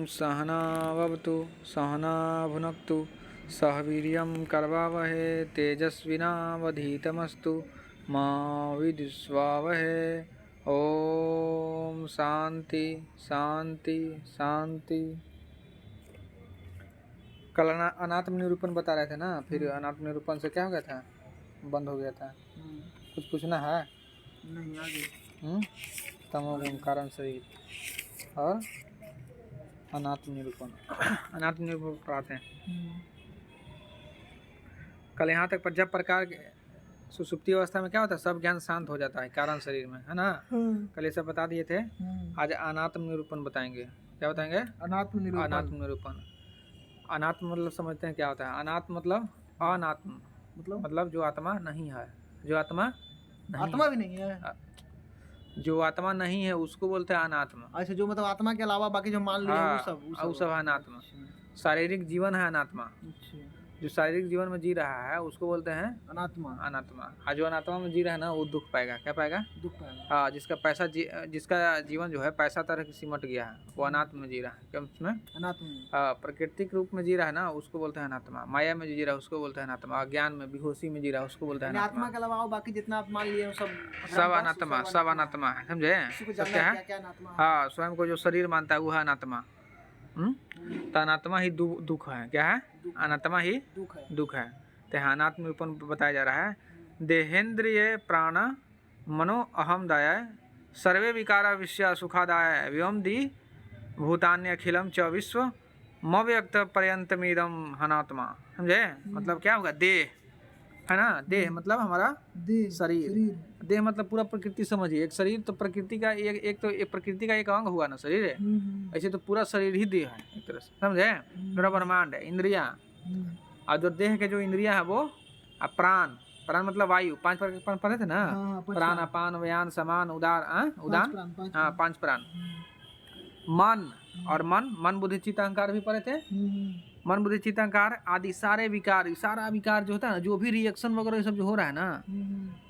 सहनावतु सहना भुनक्तु सह वीर्यं करवावहे तेजस्विनावधीतमस्तु मा विद्विषावहे। ओम शांति शांति शांति। कल अनात्म निरूपण बता रहे थे ना, फिर अनात्म निरूपण से क्या हो गया था, बंद हो गया था। कुछ पूछना है? नहीं आगे। तमोगुण कारण शरीर और अनात्म निरूपण। अनात्म निरूपण पढ़ाते हैं कल यहाँ तक। पर जब प्रकार सुसुप्ति अवस्था में क्या होता है, सब ज्ञान शांत हो जाता है कारण शरीर में, है ना। कल ये सब बता दिए थे। आज अनात्म निरूपण बताएंगे। क्या बताएंगे? अनात्म निरूपण। अनात्म निरूपण। अनात्म मतलब समझते हैं क्या होता है? अनात्म मतलब अनात्म, मतलब जो आत्मा नहीं है। जो आत्मा नहीं, आत्मा भी नहीं है। जो आत्मा नहीं है उसको बोलते हैं अनात्मा। अच्छा, जो मतलब आत्मा के अलावा बाकी जो मान लिया वो सब है अनात्मा। शारीरिक जीवन है अनात्मा। जो शारीरिक जीवन में जी रहा है उसको बोलते हैं अनात्मा। अनात्मा। जो अनात्मा में जी रहा है ना वो दुख पाएगा। क्या पाएगा? दुख पाएगा। हाँ, जिसका जीवन जो है पैसा तरह सिमट गया है वो अनात्म में जी रहा है। क्या उसमें? अनात्मा। प्राकृतिक रूप में जी रहा है ना उसको बोलते हैं अनात्मा। माया में जी रहा है उसको बोलते हैं अनात्मा। अज्ञान में बेहोशी में जी रहा है उसको बोलते हैं अनात्मा। आत्मा के अलावा बाकी जितना आप मान लिए सब अनात्मा। सब अनात्मा है, समझे? सब क्या है? हाँ, स्वयं को जो शरीर मानता है वो है अनात्मा। तो अनात्मा ही दुख है। क्या है? अनात्मा ही दुख है। तो अनात्म निरूपण बताया जा रहा है। देहेंद्रिय प्राण मनो अहम दाय सर्वे विकारा विषया सुखादाय व्योम दी भूतान्य अखिलम च विश्व मव्यक्त पर्यंतमिदम अनात्मा। समझे? मतलब क्या होगा? देह है ना। देह मतलब हमारा शरीर। देह मतलब पूरा प्रकृति समझिए। एक शरीर तो प्रकृति का एक प्रकृति का एक अंग हुआ ना शरीर है। ऐसे तो पूरा शरीर ही देह है एक तरह से, समझे? पूरा ब्रह्मांड है। इंद्रिया और जो देह के जो इंद्रिया है वो प्राण। प्राण मतलब वायु। 5 प्राण पढ़े थे ना। प्राण अपान व्यान समान उदान उदान। हाँ, 5 प्राण। मन और मन बुद्धि चित्त अहंकार भी पढ़े थे। मन बुद्धि चित्त अहंकार आदि सारे विकार, सारा विकार जो होता है ना, जो भी रिएक्शन वगैरह सब जो हो रहा है ना,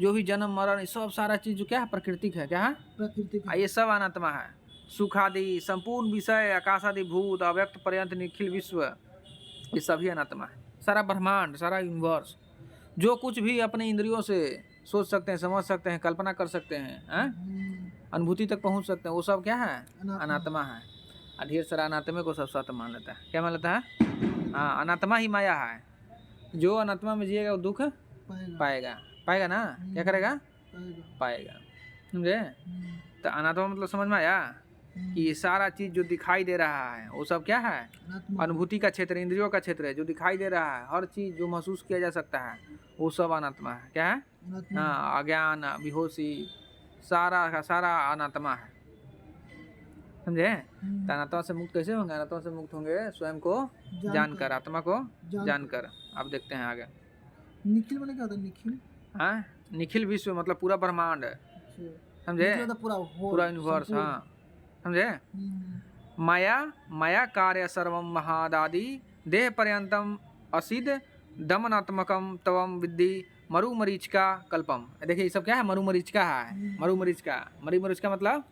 जो भी जन्म मरण सब सारा चीज जो क्या है प्राकृतिक है। क्या है? प्राकृतिक। ये सब अनात्मा है। सुख आदि संपूर्ण विषय आकाश आदि भूत अव्यक्त पर्यंत निखिल विश्व ये सभी अनात्मा है। सारा ब्रह्मांड, सारा यूनिवर्स, जो कुछ भी अपने इंद्रियों से सोच सकते हैं, समझ सकते हैं, कल्पना कर सकते हैं, अनुभूति तक पहुंच सकते हैं, वो सब क्या है? अनात्मा है। ढेर सारा अनात्मे को सब सत्य मान लेता है। क्या मान लेता है? हाँ, अनात्मा ही माया है। जो अनात्मा में जिएगा वो दुख पाएगा ना। क्या करेगा? पाएगा। समझे? तो अनात्मा मतलब समझ में आया कि ये सारा चीज जो दिखाई दे रहा है वो सब क्या है? अनुभूति का क्षेत्र, इंद्रियों का क्षेत्र है। जो दिखाई दे रहा है, हर चीज जो महसूस किया जा सकता है वो सब अनात्मा है। क्या है? हाँ, अज्ञान बेहोशी सारा का सारा अनात्मा है। समझे? तो अनात्मा से मुक्त कैसे होंगे? अनात्मा से मुक्त होंगे स्वयं को जानकर, आत्मा को जानकर। अब देखते हैं आगे। निखिल मैंने क्या होता है? निखिल, हाँ, निखिल विश्व मतलब पूरा ब्रह्मांड। समझे? पूरा यूनिवर्स। हाँ, समझे? माया कार्य सर्वम महादादि देह पर्यंतम असिद दमनात्मकम तवम विद्धि मरुमरीचिका कल्पम। देखिए ये सब क्या है? मरुमरीचिका है। मरुमरीचिका मतलब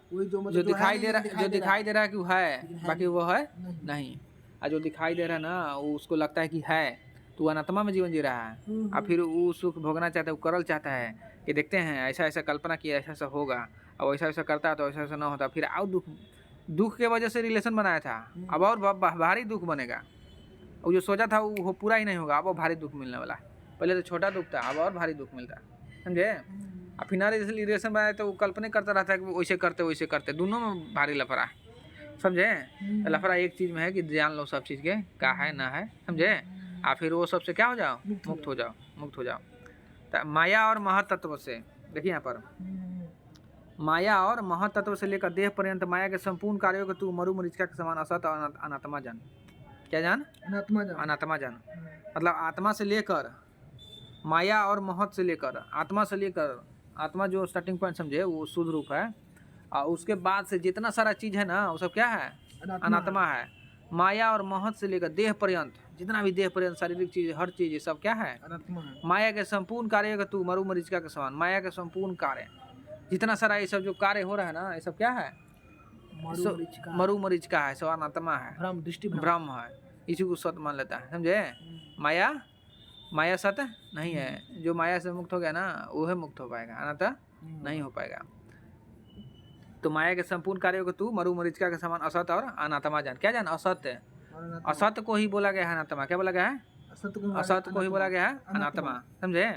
जो दिखाई दे रहा है कि वो है, बाकी वो है नहीं। और जो दिखाई दे रहा है ना वो उसको लगता है कि है, तो अनात्मा में जीवन जी रहा है। और फिर वो सुख भोगना चाहता है, वो करल चाहता है कि देखते हैं ऐसा ऐसा कल्पना किया, ऐसा ऐसा होगा, और ऐसा ऐसा करता है तो ऐसा ऐसा ना होता। फिर और दुख के वजह से रिलेशन बनाया था, अब और भारी दुख बनेगा। और जो सोचा था वो पूरा ही नहीं होगा, अब और भारी दुख मिलने वाला है। पहले तो छोटा दुख था, अब और भारी दुख मिलता है। समझे? अब फिर रिलेशन बनाया तो वो कल्पना करता रहता है कि वैसे करते, दोनों में भारी लफड़ा है। समझे? लफड़ा एक चीज में है कि जान लो सब चीज के का है ना है। समझे? और फिर वो सबसे क्या हो जाओ? मुक्त हो जाओ। तो माया और महतत्व से देखिए यहाँ पर, माया और महतत्व से लेकर देह पर्यंत माया के संपूर्ण कार्यों को तू मरुमरीचिका के समान असत अनात्मा जान। क्या जान? अनात्मा जान। मतलब आत्मा से लेकर माया और महत से लेकर आत्मा जो स्टार्टिंग पॉइंट समझे वो शुद्ध रूप है, और उसके बाद से जितना सारा चीज है ना वो सब क्या है? अनात्मा है। माया और महत से लेकर देह पर्यंत, जितना भी देह पर्यंत शारीरिक चीज, हर चीज ये सब क्या है? अनात्मा है। माया के संपूर्ण कार्य का तू मरुमरीचिका के समान। माया के संपूर्ण कार्य, जितना सारा ये सब जो कार्य हो रहा है ना ये सब क्या है? मरु मरीचिका है, सो अनात्मा है, भ्रम, दृष्टि भ्रम है, इसी को सत मान लेता है, समझे। माया, माया सत नहीं है, जो माया से मुक्त हो गया ना वो है मुक्त हो पाएगा, अनाता नहीं हो पाएगा। तो माया के संपूर्ण कार्यों को तू मरु मरीचिका के समान असत और अनात्मा जान। क्या जान? असत्य, असत्य को ही बोला गया है अनात्मा। क्या बोला गया है? असत्य को ही बोला गया है अनात्मा, समझे।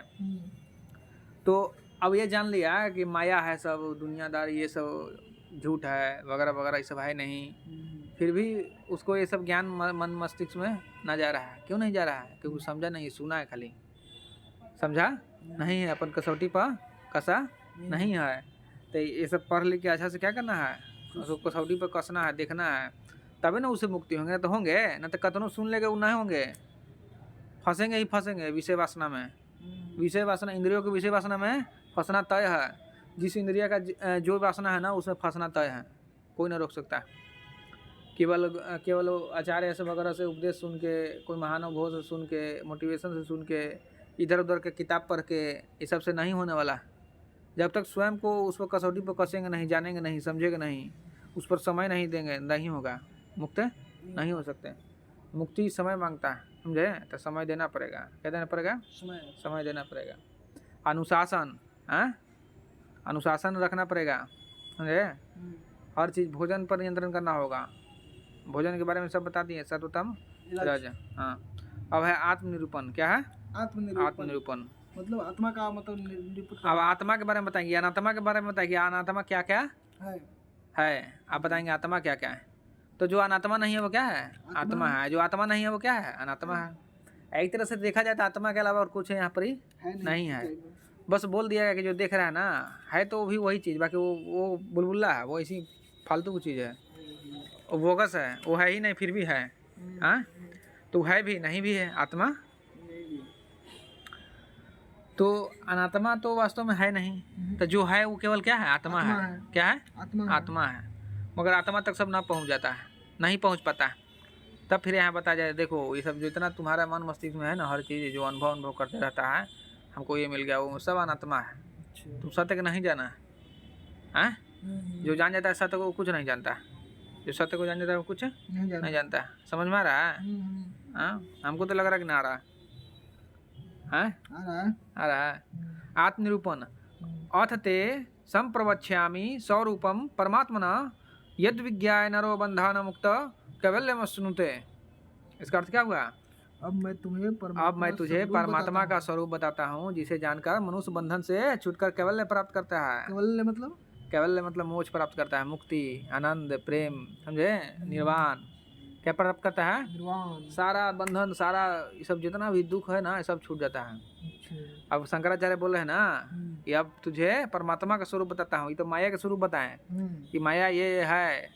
तो अब ये जान लिया कि माया है सब, दुनियादार ये सब झूठ है वगैरह वगैरह, ये सब है नहीं, फिर भी उसको ये सब ज्ञान मन मस्तिष्क में ना जा रहा है। क्यों नहीं जा रहा है? क्योंकि समझा नहीं, सुना है खाली, समझा नहीं है, अपन कसौटी पर कसा नहीं है। तो ये सब पढ़ लिख के अच्छा से क्या करना है, उसको कसौटी पर कसना है, देखना है, तभी ना उसे मुक्ति होंगे। ना तो होंगे, ना तो कतनों सुन लेंगे वो ना होंगे, फंसेंगे ही फंसेंगे विषय वासना में। विषय वासना, इंद्रियों की विषय वासना में फंसना तय है। जिस इंद्रिया का जो वासना है ना उसमें फंसना तय है, कोई ना रोक सकता। केवल आचार्य से वगैरह से उपदेश सुन के, कोई महानुभव से सुन के, मोटिवेशन से सुन के, इधर उधर के किताब पढ़ के, ये सब से नहीं होने वाला। जब तक स्वयं को उस पर कसौटी पर कसेंगे नहीं, जानेंगे नहीं, समझेंगे नहीं, उस पर समय नहीं देंगे, नहीं होगा, मुक्त नहीं हो सकते। मुक्ति समय मांगता है, समझे। तो समय देना पड़ेगा। क्या देना पड़ेगा? समय देना पड़ेगा। अनुशासन, अनुशासन रखना पड़ेगा, समझे। हर चीज़, भोजन पर नियंत्रण करना होगा। भोजन के बारे में सब बता दिए, सर्वोत्तम रज। हाँ, अब है आत्मनिरूपण। क्या है? आत्मनिरूपण मतलब आत्मा का मतलब निरूपित। अब आत्मा के बारे में बताएंगे, अनात्मा के बारे में बताएंगे। अनात्मा क्या क्या है आप बताएंगे, आत्मा क्या क्या है। तो जो अनात्मा नहीं है वो क्या है? आत्मा है। जो आत्मा नहीं है वो क्या है? अनात्मा है। एक तरह से देखा जाए तो आत्मा के अलावा और कुछ यहाँ पर ही नहीं है। बस बोल दिया गया कि जो देख रहा है ना, है तो भी वही चीज़, बाकी वो बुलबुल्ला है, वो ऐसी फालतू की चीज़ है, वो बोगस है, वो है ही नहीं फिर भी है। हाँ, तो है भी नहीं भी है आत्मा। तो अनात्मा तो वास्तव में है नहीं, तो जो है वो केवल क्या है? आत्मा है। क्या है? आत्मा है। मगर आत्मा तक सब ना पहुंच जाता है, नहीं पहुंच पाता है। तब फिर यहाँ बताया जाए, देखो ये सब जितना तुम्हारा मन मस्तिष्क में है ना, हर चीज़ जो अनुभव करते रहता है, हमको ये मिल गया, वो सब अनात्मा है। तुम सत्य को नहीं जाना है। जो जान जाता है सत्य को, कुछ नहीं जानता। जो सत्य को जान जाता है वो कुछ नहीं जानता। समझ में आ रहा है? हमको तो लग रहा है कि ना आ रहा है। आ रहा है। आत्मनिरूपण अथ ते संप्रवक्ष्यामि स्वरूपम परमात्मना यद विज्ञाय नरो बंधन मुक्त कैवल्यम श्नुते। इसका अर्थ क्या हुआ? अब मैं तुझे परमात्मा का स्वरूप बताता हूँ, जिसे जानकर मनुष्य बंधन से छूटकर कैवल्य प्राप्त करता है। कैवल्य मतलब मोक्ष प्राप्त करता है, मुक्ति, आनंद, प्रेम, समझे, निर्वाण। क्या प्राप्त करता है? सारा बंधन, सारा ये सब जितना भी दुख है ना, ये सब छूट जाता है। अब शंकराचार्य बोल रहे हैं ना कि अब तुझे परमात्मा का स्वरूप बताता हूँ। ये तो माया का स्वरूप बताएं कि माया ये है,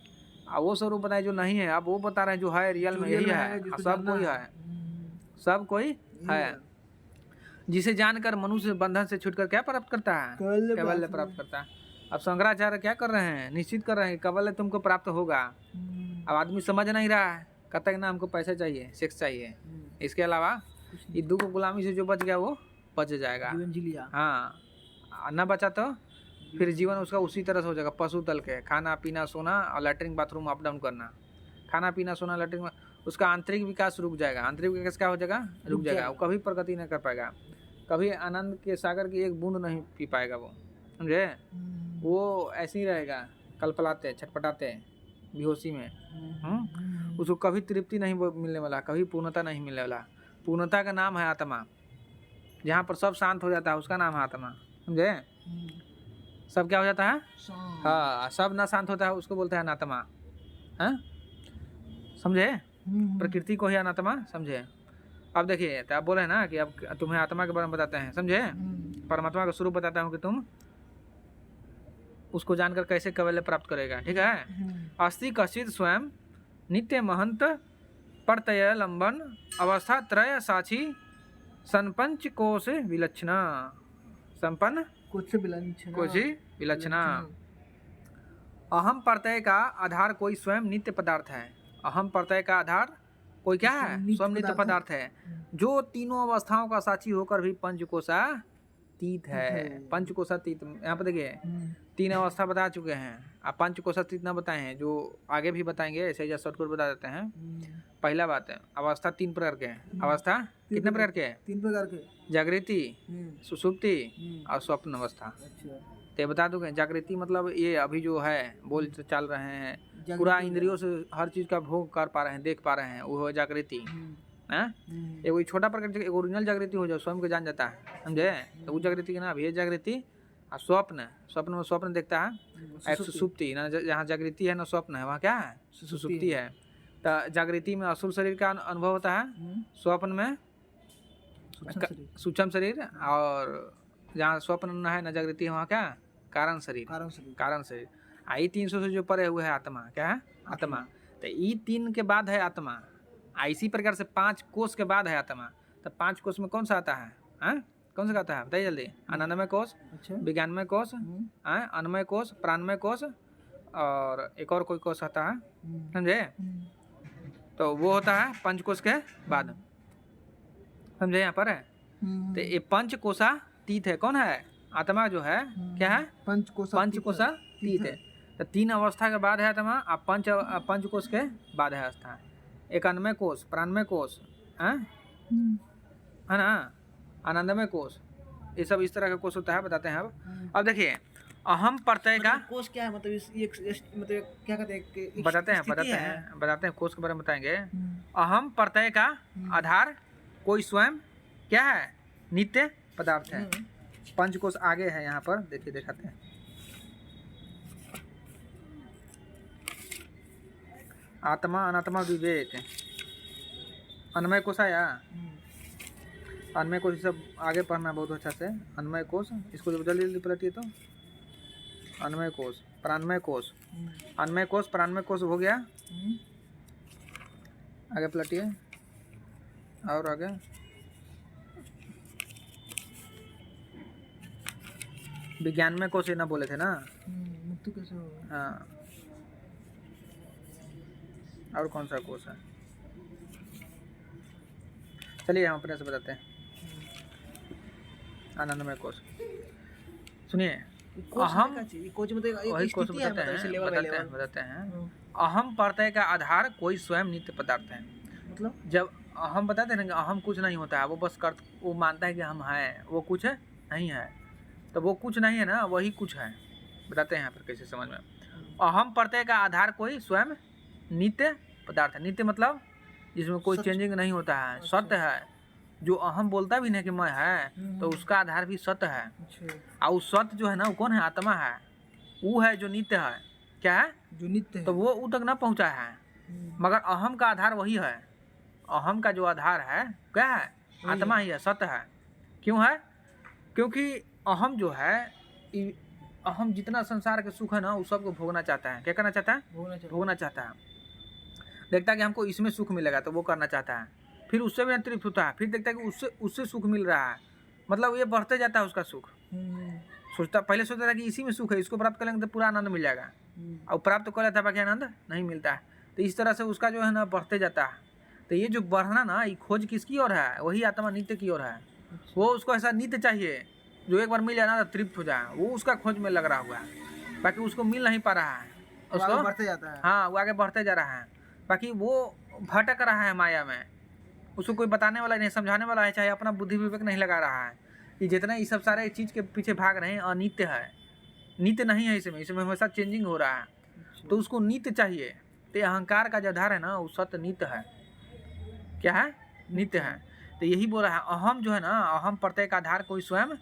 अब वो स्वरूप बताए जो नहीं है। अब वो बता रहे हैं जो है, रियल में यही है, सब कोई है, सब कोई है, जिसे जानकर मनुष्य बंधन से छूटकर क्या प्राप्त करता है? कैवल्य प्राप्त करता है। अब शंकराचार्य क्या कर रहे हैं? निश्चित कर रहे हैं कैवल्य तुमको प्राप्त होगा। अब आदमी समझ नहीं रहा है, कहता है ना हमको पैसा चाहिए, सेक्स चाहिए, इसके अलावा ये दुख गुलामी से जो बच गया वो बच जाएगा। हाँ, ना बचा तो फिर जीवन उसका उसी तरह से हो जाएगा, पशु दल के, खाना पीना सोना और लैट्रिन बाथरूम अप डाउन करना। खाना पीना सोना लैट्रिन, उसका आंतरिक विकास रुक जाएगा। आंतरिक विकास क्या हो जाएगा? रुक जाएगा। वो कभी प्रगति नहीं कर पाएगा, कभी आनंद के सागर की एक बूंद नहीं पी पाएगा वो, समझे। वो ऐसे ही रहेगा, कलपलाते, छटपटाते, बेहोशी में। उसको कभी तृप्ति नहीं मिलने वाला, कभी पूर्णता नहीं मिलने वाला। पूर्णता का नाम है आत्मा। जहाँ पर सब शांत हो जाता है उसका नाम है आत्मा, समझे। सब क्या हो जाता है? हाँ, सब ना शांत होता है उसको बोलते हैं अनात्मा। हाँ, समझे। प्रकृति को ही अनात्मा समझे। अब देखिए, तो आप बोले ना कि अब तुम्हें आत्मा के बारे में बताते हैं, समझे। परमात्मा का स्वरूप बताता हूँ कि तुम उसको जानकर कैसे कैवल्य प्राप्त करेगा, ठीक है। अस्ति कश्चित स्वयं नित्य महंत प्रत्यय लंबन अवस्था त्रय साक्षी संपंच कोश विलक्षणा। संपन्न कोश विलक्षणा। अहम प्रत्यय का आधार कोई स्वयं नित्य पदार्थ है। अहम प्रत्यय का आधार कोई क्या है? स्वयं नित्य पदार्थ है, जो तीनों अवस्थाओं का साक्षी होकर भी पंचकोशातीत है। पंचकोशातीत, यहाँ पर देखिए 3 अवस्था बता चुके हैं। आप पंच कोशा इतना बताए हैं, जो आगे भी बताएंगे, ऐसे ही शॉर्टकट बता देते हैं। पहला बात है, अवस्था 3 प्रकार के हैं। अवस्था कितने प्रकार के हैं? 3 प्रकार के। जागृति, सुषुप्ति और स्वप्न अवस्था। अच्छा। तो बता दूंगे, जागृति मतलब ये अभी जो है बोल चल रहे हैं, पूरा इंद्रियों से हर चीज का भोग कर पा रहे हैं, देख पा रहे हैं, वो है जागृति। एक वही छोटा प्रकार एक ओरिजिनल जागृति हो जाए, स्वयं को जान जाता है, समझे? तो वो जागृति के नाम ये जागृति। और स्वप्न, स्वप्न में स्वप्न देखता है। एक सुसुप्ति, ना जहाँ जागृति है ना स्वप्न है, वहाँ क्या है? सुसुप्ति है। तो जागृति में असुर शरीर का अनुभव होता है, स्वप्न में सूक्ष्म शरीर, और जहाँ स्वप्न न है न जागृति है वहाँ क्या? कारण शरीर। कारण शरीर। आई 300 से जो परे हुए है आत्मा, क्या है? आत्मा। तो ये 3 के बाद है आत्मा। इसी प्रकार से 5 कोष के बाद है आत्मा। तो 5 कोष में कौन सा आता है? कौन सा आता है बताइए जल्दी। आनंदमय कोष, विज्ञानमय कोष, अन्नमय कोष, प्राणमय कोष, और एक और कोई कोष आता है, समझे? तो वो होता है पंचकोश के बाद, समझे? यहाँ पर है। तो ये पंचकोशातीत है। कौन है? आत्मा जो है क्या है? पंचकोशातीत है। तो 3 अवस्था के बाद है आत्मा, अब पंचकोश के बाद है अवस्था। एक अन्नमय कोष, प्राणमय कोष, है ना, आनंदमय कोष, ये सब इस तरह का कोष होता है, बताते हैं अब देखिए, अहम प्रत्यय का कोष क्या है? मतलब मतलब क्या कहते हैं? बताते हैं कोष के बारे में बताएंगे। अहम प्रत्यय का आधार कोई स्वयं क्या है? नित्य पदार्थ है। पंचकोश आगे है, यहाँ पर देखिए, दिखाते हैं। आत्मा अनात्मा विवेक, अन्नमय कोश आया। अन्नमय कोश सब आगे पढ़ना बहुत अच्छा से। अन्नमय कोश, इसको जल्दी जल्दी पलटिए तो। अन्नमय कोश, प्राणमय कोश, अन्नमय कोश, प्राणमय कोश हो गया। आगे पलटिए, और आगे विज्ञानमय कोश ये ना बोले थे ना? हाँ, और कौन सा कोश है? चलिए हम अपने से बताते हैं। आनंदमय कोश, सुनिए। अहम, वही कोश बताते हैं। अहम प्रत्यय का आधार कोई स्वयं नित्य पदार्थ है। मतलब जब अहम बताते हैं ना कि अहम कुछ नहीं होता है, वो बस वो मानता है कि हम हैं, वो कुछ नहीं है। तो वो कुछ नहीं है ना, वही कुछ है। बताते हैं यहाँ पर कैसे समझ में। अहम प्रत्यय का आधार कोई स्वयं नित्य पदार्थ है। नित्य मतलब जिसमें कोई चेंजिंग नहीं होता है, सत्य है। जो अहम बोलता भी नहीं कि मैं है, तो उसका आधार भी सत्य है। और उस सत्य जो है ना, वो कौन है? आत्मा है। वो है जो नित्य है। क्या है? जो नित्य है। तो वो तक ना पहुँचा है, मगर अहम का आधार वही है। अहम का जो आधार है क्या है? आत्मा ही है, सत्य है। क्यों है? क्योंकि अहम जो है, अहम जितना संसार के सुख है ना, उस सबको भोगना चाहता है। क्या करना चाहता है? भोगना चाहता है। देखता है कि हमको इसमें सुख मिलेगा तो वो करना चाहता है, फिर उससे भी तृप्त होता है, फिर देखता है कि उससे सुख मिल रहा है, मतलब ये बढ़ते जाता है उसका सुख। पहले सोचता था कि इसी में सुख है, इसको प्राप्त कर लेंगे तो पूरा आनंद मिल जाएगा, और प्राप्त कर लेता है बाकी आनंद नहीं मिलता है। तो इस तरह से उसका जो है ना बढ़ते जाता है। तो ये जो बढ़ना ना, ये खोज किसकी ओर है? वही आत्मा नित्य की ओर है। वो उसको ऐसा नित्य चाहिए जो एक बार मिल जाए ना तो तृप्त हो जाए, वो उसका खोज में लग रहा हुआ है। बाकी उसको मिल नहीं पा रहा है, उसको बढ़ते जाता है। हाँ, वो आगे बढ़ते जा रहा है। बाकी वो भटक रहा है माया में, उसको कोई बताने वाला नहीं, समझाने वाला है, चाहे अपना बुद्धि विवेक नहीं लगा रहा है कि जितने ये सब सारे चीज़ के पीछे भाग रहे हैं अनित्य है, नित्य नहीं है। इसमें हमेशा चेंजिंग हो रहा है, तो उसको नित्य चाहिए। तो अहंकार का जो आधार है ना, वो सत्य नित्य है। क्या है? नित्य है। तो यही बोल रहा है, अहम जो है ना, अहम प्रत्यय का आधार कोई स्वयं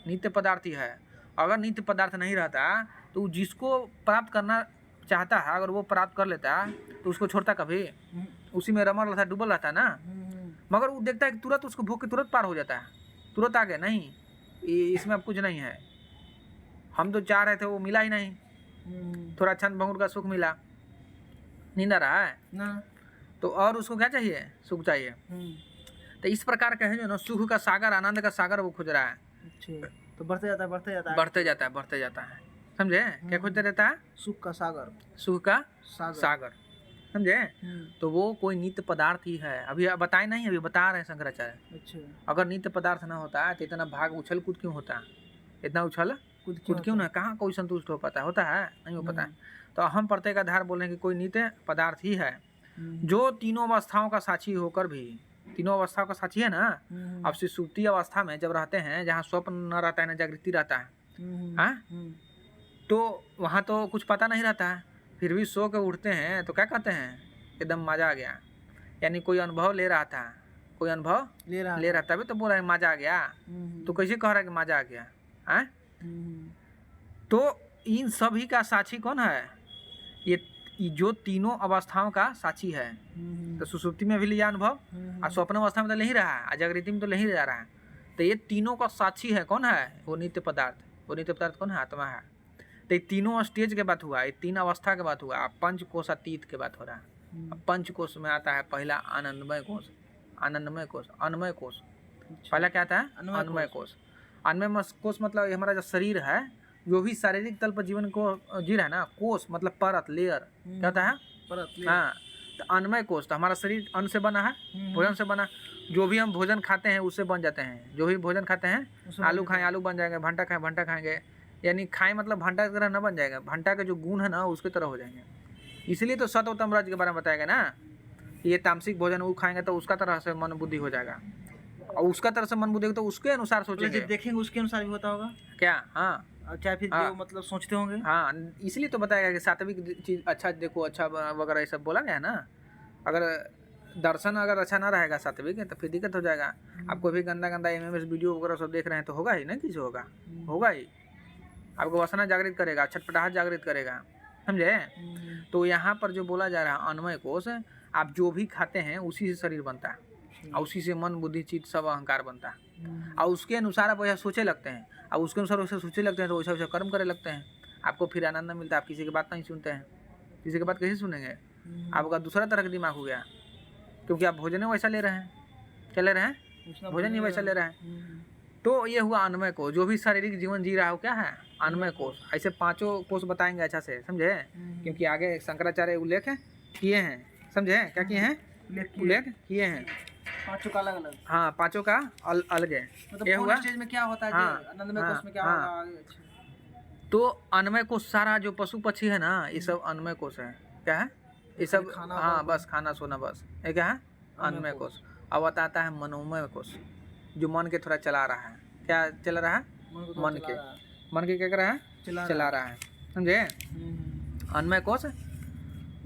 नित्य पदार्थ ही है। अगर नित्य पदार्थ नहीं रहता तो जिसको प्राप्त करना चाहता है, अगर वो प्राप्त कर लेता तो उसको छोड़ता कभी? उसी में रमल रहता, डूबल रहता ना। मगर वो देखता है कि तुरंत उसको भोग के तुरंत पार हो जाता है, तुरंत आगे नहीं, इसमें अब कुछ नहीं है। हम तो चाह रहे थे, वो मिला ही नहीं। थोड़ा छंद भंगुर का सुख मिला, नींद आ रहा है ना, तो और उसको क्या चाहिए? सुख चाहिए। तो इस प्रकार का है जो ना, सुख का सागर, आनंद का सागर वो खोज रहा है। तो बढ़ते जाता है, बढ़ते जाता है, बढ़ते जाता है, बढ़ते जाता है। समझे? क्या खोजते रहता है? सुख का सागर, सुख का सागर। समझे? तो वो कोई नित्य पदार्थ ही है। अभी बताए नहीं, अभी बता रहे हैं शंकराचार्य। अगर नित्य पदार्थ ना होता है तो इतना भाग उछल कूद क्यों होता? इतना उछल खुद क्यों ना, कहाँ कोई संतुष्ट हो पाता है, होता है नहीं हो पाता है। तो अहम प्रत्यय का आधार बोलें कि कोई नित्य पदार्थ ही है जो तीनों अवस्थाओं का साक्षी होकर भी, तीनों अवस्थाओं का साक्षी है ना। अब सुषुप्ति अवस्था में जब रहते हैं, जहाँ स्वप्न न रहता है न जागृति रहता है, तो वहाँ तो कुछ पता नहीं रहता है, फिर भी सो के उठते हैं तो क्या कहते हैं, एकदम मजा आ गया, यानी कोई अनुभव ले रहा था, कोई अनुभव ले रहा था, तभी तो बोल रहा है मजा आ गया। तो कैसे कह रहा है कि मजा आ गया है? तो इन सभी का साक्षी कौन है? ये जो तीनों अवस्थाओं का साक्षी है। तो सुषुप्ति में भी लिया अनुभव, और स्वप्न अवस्था में तो ले ही रहा है, जागृति में तो ले ही जा रहा है। तो ये तीनों का साक्षी है कौन है? वो नित्य पदार्थ। वो नित्य पदार्थ कौन है? आत्मा है। तो ये तीनों स्टेज के बात हुआ, ये तीन अवस्था के बात हुआ, पंच कोश अतीत के बात हो रहा है। अब पंच कोश में आता है पहला आनंदमय कोश, आनंदमय कोश, अन्नमय कोश। पहला क्या आता है? अन्नमय कोश। अन्नमय कोश मतलब हमारा जो शरीर है, जो भी शारीरिक तल पर जीवन को जी रहा है ना, कोश मतलब परत, लेयर, क्या होता है? परत, लेयर। हाँ, तो अन्नमय कोश, तो हमारा शरीर अन्न से बना है, भोजन से बना। जो भी हम भोजन खाते हैं उससे बन जाते हैं। जो भी भोजन खाते हैं, आलू खाएं आलू बन जाएंगे, भंटा खाएं भंटा खाएंगे, यानी खाएं मतलब भंटा की तरह न बन जाएगा, भंटा के जो गुण है ना उसकी तरह हो जाएंगे। इसलिए तो सत्व तम रज के बारे में बताया ना, ये तामसिक भोजन वो खाएंगे तो उसका तरह से मन बुद्धि हो जाएगा, और उसका तरह से मन बुद्धि तो उसके अनुसार सोचेंगे, देखेंगे उसके अनुसार भी होता होगा क्या? हाँ, चाहे फिर जो मतलब सोचते होंगे। हाँ, इसलिए तो बताया गया कि सात्विक चीज अच्छा देखो, अच्छा वगैरह ये सब बोला गया है ना। अगर दर्शन अगर अच्छा ना रहेगा सात्विक तो फिर दिक्कत हो जाएगा। आपको भी गंदा गंदा MMS वीडियो वगैरह सब देख रहे हैं तो होगा ही ना, किसी होगा ही। आपको वासना जागृत करेगा, छटपटाहट जागृत करेगा, समझे? तो यहाँ पर जो बोला जा रहा है अन्नमय कोश, आप जो भी खाते हैं उसी से शरीर बनता है, और उसी से मन बुद्धि चित्त सब अहंकार बनता है, और उसके अनुसार आप वैसा सोचे लगते हैं, और उसके अनुसार वैसे सोचे लगते हैं तो वैसा वैसा कर्म करे लगते हैं। आपको फिर आनंद मिलता है, आप किसी की बात नहीं सुनते हैं। किसी की बात कैसे सुनेंगे? आपका दूसरा तरह का दिमाग हो गया, क्योंकि आप भोजन वैसा ले रहे हैं, क्या ले रहे हैं? भोजन ही वैसा ले रहे हैं। तो ये हुआ अन्नमय कोश। जो भी शारीरिक जीवन जी रहा हो क्या है? अन्नमय कोश। ऐसे पांचों कोश बताएंगे अच्छा से, समझे? क्योंकि आगे शंकराचार्य उल्लेख किए हैं, समझे? क्या किए हैं? उल्लेख किए हैं पांचों का अलग अलग। हाँ, पांचों का अलग है। मतलब ये हुआ स्टेज में क्या होता है, आनंदमय कोश में क्या होगा? तो अन्नमय कोश सारा जो पशु पक्षी है ना, ये सब अन्नमय कोश है। क्या है ये सब? हाँ, बस खाना सोना, बस ये क्या है? अन्नमय कोश। अब आता है मनोमय कोश, जो मन के थोड़ा चला रहा है। क्या चला रहा है? मन के क्या कर रहा है? चला रहा है, समझे? अन्नमय कोश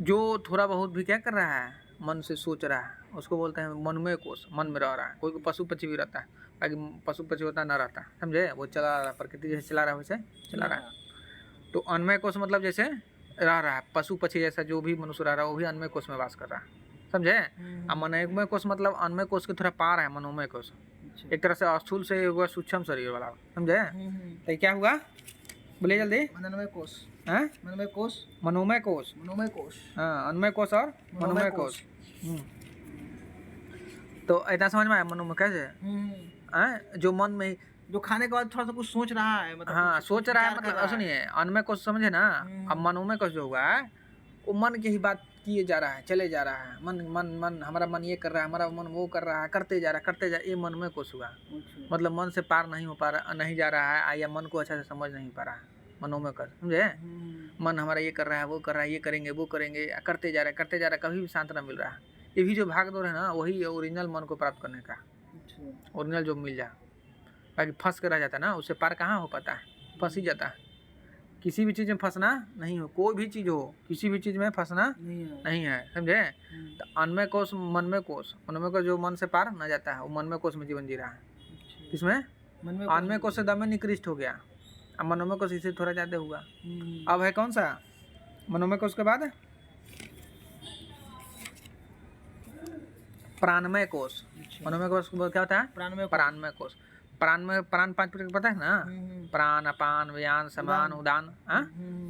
जो थोड़ा बहुत भी क्या कर रहा है, मन से सोच रहा है, उसको बोलते हैं मनमय कोश। मन में रह रहा है। कोई पशु पक्षी भी रहता है, बाकी पशु पक्षी होता ना रहता है, समझे? वो चला रहा है, प्रकृति जैसे चला रहा है वैसे चला रहा है। तो अन्नमय कोश मतलब जैसे रह रहा है, पशु पक्षी जैसा जो भी मनुष्य रह रहा है वो भी अन्नमय कोश में वास कर रहा है, समझे? अब मनोमय कोश मतलब अन्नमय कोश के थोड़ा पार है मनोमय कोश, एक तरह से स्थूल से हुआ सूक्ष्म शरीर वाला, समझे? तो क्या हुआ? बोलिए जल्दी। मनोमय कोश, मनोमय कोश, मनोमय कोश, मनोमय कोश। हाँ, अन्नमय कोश और मनोमय कोश। तो ऐसा समझ में आया मनोमय कैसे? जो मन में जो खाने के बाद थोड़ा सा कुछ सोच रहा है, मतलब हाँ सोच रहा है, मतलब सुनिए, अन्नमय कोश समझे ना। अब मनोमय कोश जो हुआ है वो मन की ही बात किए जा रहा है, चले जा रहा है। मन मन मन हमारा मन ये कर रहा है, हमारा मन वो कर रहा है, करते जा रहा है, ये मनोमय कोश हुआ। मतलब मन से पार नहीं हो पा रहा, नहीं जा रहा है, या मन को अच्छा से समझ नहीं पा रहा है, मनोमय कोश, समझे? मन हमारा ये कर रहा है, वो कर रहा है, ये करेंगे वो करेंगे, करते जा रहा है, कभी भी शांत न मिल रहा है। ये भी जो भाग दौड़ है ना, वही ओरिजिनल मन को प्राप्त करने का, ओरिजिनल जो मिल जाए। बाकी फंस कर रह जाता है ना, उससे पार कहाँ हो पाता है, फंस ही जाता है। किसी भी चीज़ में फंसना नहीं हो, कोई भी चीज़ हो, किसी भी चीज़ में फंसना नहीं है, समझे? तो अन्नमय कोश, मनमय कोश, मनमय कोश जो मन से पार न जाता है, वो मनमय कोश में जीवन जी रहा है। किसमें? अन्नमय कोश से दमे निकृष्ट हो गया, अब मनोमय कोश इससे थोड़ा ज़्यादा हुआ। अब है कौन सा? मनोमय कोश के बाद प्राणमय कोश। मनोमय कोश क्या होता है? प्राणमय कोश। प्राण में प्राण 5 प्रकार पता है ना? प्राण, अपान, व्यान, समान, उदान,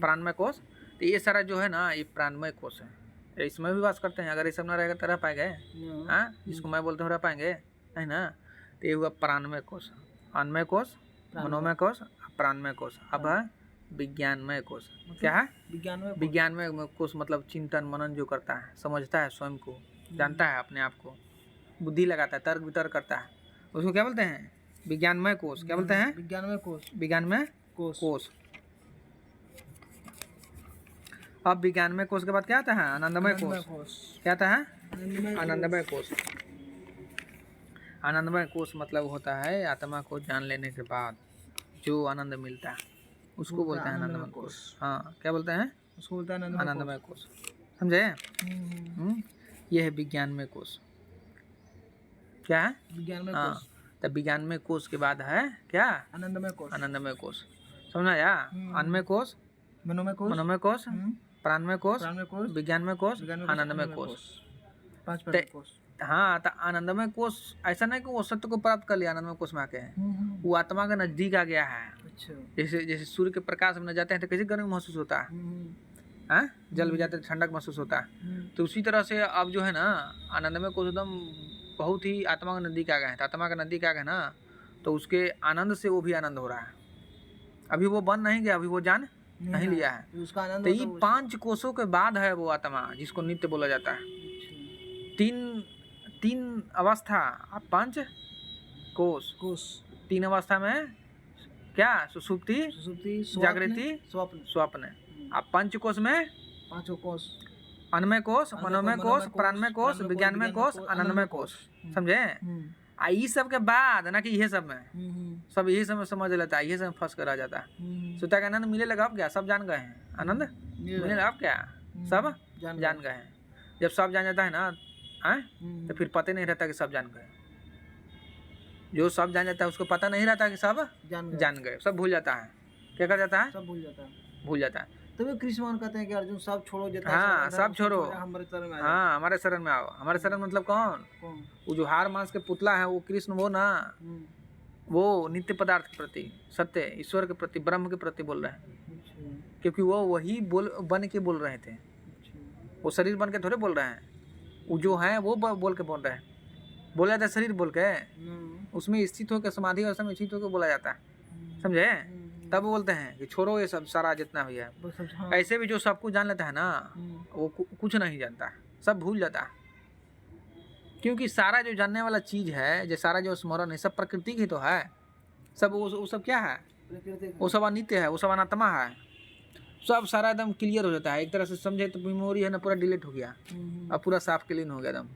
प्राणमय कोश। तो ये सारा जो है ना, ये प्राणमय कोश है, इसमें भी वास करते हैं। अगर ये सब ना रहेगा तो रह पाएंगे? जिसको मैं बोलते हूँ रह पाएंगे नहीं ना। तो ये हुआ प्राणमय कोश, अन्नमय कोश, मनोमय कोश, प्राणमय कोश। अब है विज्ञानमय कोश। क्या है? विज्ञानमय कोश मतलब चिंतन मनन जो करता है, समझता है, स्वयं को जानता है, अपने आप को बुद्धि लगाता है, तर्क वितर्क करता है, उसको क्या बोलते हैं? विज्ञानमय कोश। क्या बोलते हैं? विज्ञानमय कोश। विज्ञानमय कोश। कोश। अब विज्ञानमय कोश के बाद क्या आता है? आनंदमय कोश। क्या आता है? आनंदमय कोश। आनंदमय कोश मतलब होता है आत्मा को जान लेने के बाद जो आनंद मिलता है उसको बोलते हैं आनंदमय कोश। हाँ, क्या बोलते हैं? उसको बोलते हैं आनंदमय कोश। समझे? ये है विज्ञानमय कोश। क्या है? विज्ञानमय हाँ, कोश। तब विज्ञानमय कोश के बाद है क्या? आनंदमय कोश। आनंदमय कोश। समझा या? अन्नमय कोश, मनोमय कोश, मनोमय कोश, प्राणमय कोश, प्राणमय कोश, विज्ञानमय कोश, आनंदमय कोश। 5 प्रकार के कोश। हाँ, तो आनंदमय कोश ऐसा नहीं कि वो सत्य को प्राप्त कर लिया आनंदमय कोश में आके, वो आत्मा के नजदीक आ गया है। अच्छा। जैसे जैसे सूर्य के प्रकाश में जाते हैं तो कैसे गर्मी महसूस होता है, हाँ? जल भी जाते हैं ठंडक महसूस होता है। तो उसी तरह से अब जो है ना आनंदमय कोश एकदम बहुत ही आत्मा के नजदीक आ गए हैं। तो आत्मा के नजदीक आ गए ना तो उसके आनंद से वो भी आनंद हो रहा है। अभी वो बन नहीं गया, अभी वो जान नहीं लिया है। उसका आनंद तो ये 5 कोशों के बाद है वो आत्मा जिसको नित्य बोला जाता है। तीन अवस्था, 5 कोश। 3 अवस्था में क्या? सुषुप्ति, जागृति, स्वप्न। अब 5 कोश में 5 कोश। अन्नमय कोश, मनोमय कोश, प्राणमय कोश, विज्ञानमय कोश, आनंदमय कोश। समझे? ये सब के बाद ना कि ये सब में सब यही सब में समझ लेता है, ये सब में फंस कर आ जाता है। सोचता है आनंद मिले लगा अब क्या? सब जान गए हैं आनंद मिले लगा अब क्या? सब जान गए हैं। जब सब जान जाता है ना तो फिर पता नहीं रहता कि सब जान गए। जो सब जान जाता है उसको पता नहीं रहता कि सब जान गए, सब भूल जाता है। क्या कर जाता है? सब भूल जाता है। तभी कृष्ण भगवान कहते हैं कि अर्जुन सब छोड़ो, हाँ, सब छोड़ो, हमारे शरण में आओ। हाँ, हमारे शरण में आओ। हमारे शरण मतलब कौन? वो जो हार मांस के पुतला है वो कृष्ण, वो ना, वो नित्य पदार्थ के प्रति, सत्य ईश्वर के प्रति, ब्रह्म के प्रति बोल रहे हैं। क्योंकि वो वही बन के बोल रहे थे, वो शरीर बन के थोड़े बोल रहे हैं। वो जो है वो बोल के बोल रहे हैं। बोला जाता है शरीर बोल के, उसमें स्थित होकर समाधि अवस्था में स्थित होकर बोला जाता है। समझे? तब बोलते हैं कि छोड़ो ये सब सारा जितना भी है। ऐसे भी जो सब कुछ जान लेता है ना वो कुछ नहीं जानता, सब भूल जाता है। क्योंकि सारा जो जानने वाला चीज है, जो सारा जो स्मरण है, सब प्रकृति की तो है। सब वो सब क्या है? वो सब अनित्य है, वो सब अनात्मा है। सब सारा एकदम क्लियर हो जाता है। एक तरह से समझे तो मेमोरी है ना पूरा डिलीट हो गया, अब पूरा साफ क्लीन हो गया एकदम।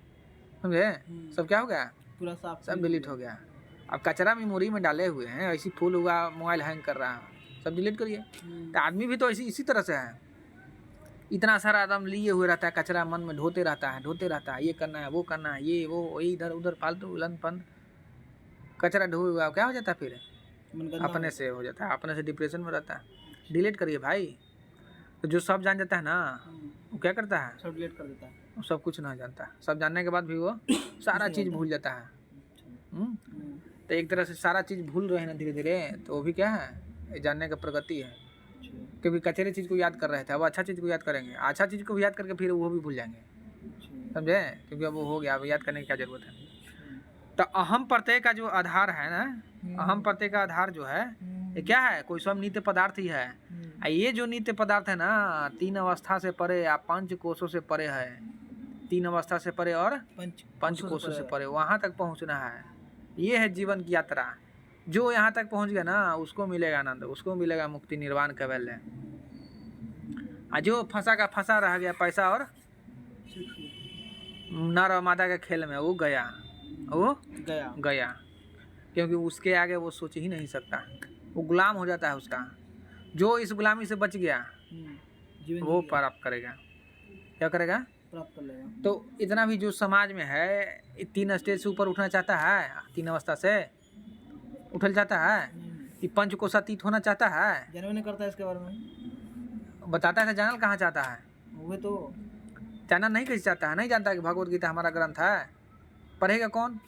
समझे? सब क्या हो गया? पूरा साफ, सब डिलीट हो गया। अब कचरा मेमोरी में डाले हुए हैं, ऐसी फूल हुआ, मोबाइल हैंग कर रहा है, सब डिलीट करिए। तो आदमी भी तो इसी तरह से है। इतना सारा एकदम लिए हुए रहता है, कचरा मन में ढोते रहता है, ये करना है, वो करना है, ये वो इधर उधर फालतू उलन फन कचरा ढोए हुआ, क्या हो जाता है? फिर अपने से हो जाता है, अपने से डिप्रेशन में रहता है। डिलीट करिए भाई। तो जो सब जान जाता है ना वो क्या करता है? सब डिलीट कर देता है। वो सब कुछ नहीं जानता। सब जानने के बाद भी वो सारा चीज़ भूल जाता है। तो एक तरह से सारा चीज़ भूल रहे हैं ना धीरे धीरे, तो वो भी क्या है? जानने का प्रगति है। क्योंकि कचरे चीज़ को याद कर रहे थे, अब अच्छा चीज़ को याद करेंगे। अच्छा चीज़ को भी याद करके फिर वो भी भूल जाएंगे। समझे? क्योंकि अब वो हो गया, अब याद करने की क्या जरूरत है। तो अहम प्रत्यय का जो आधार है ना, अहम प्रत्यय का आधार जो है ये क्या है? कोई स्वयं नित्य पदार्थ ही है। ये जो नित्य पदार्थ है ना 3 अवस्था से परे या 5 कोशों से परे है। 3 अवस्था से परे और 5 कोशों से परे, वहाँ तक पहुँचना है। ये है जीवन की यात्रा। जो यहाँ तक पहुँच गया ना उसको मिलेगा आनंद, उसको मिलेगा मुक्ति, निर्वाण कैवल्य। जो फंसा का फंसा रह गया पैसा और नर और मादा के खेल में, वो गया क्योंकि उसके आगे वो सोच ही नहीं सकता, वो गुलाम हो जाता है उसका। जो इस गुलामी से बच गया वो प्राप्त करेगा। क्या करेगा? प्राप्त कर लेगा। तो इतना भी जो समाज में है 3 स्टेज से ऊपर उठना चाहता है, 3 अवस्था से उठल जाता है, कि 5 कोशातीत होना चाहता है, जानवे नहीं करता है इसके बारे में, बताता है। जानल कहाँ चाहता है? वो तो जानना नहीं कैसे चाहता है, नहीं जानता कि भगवत गीता हमारा ग्रंथ है। पढ़ेगा कौन?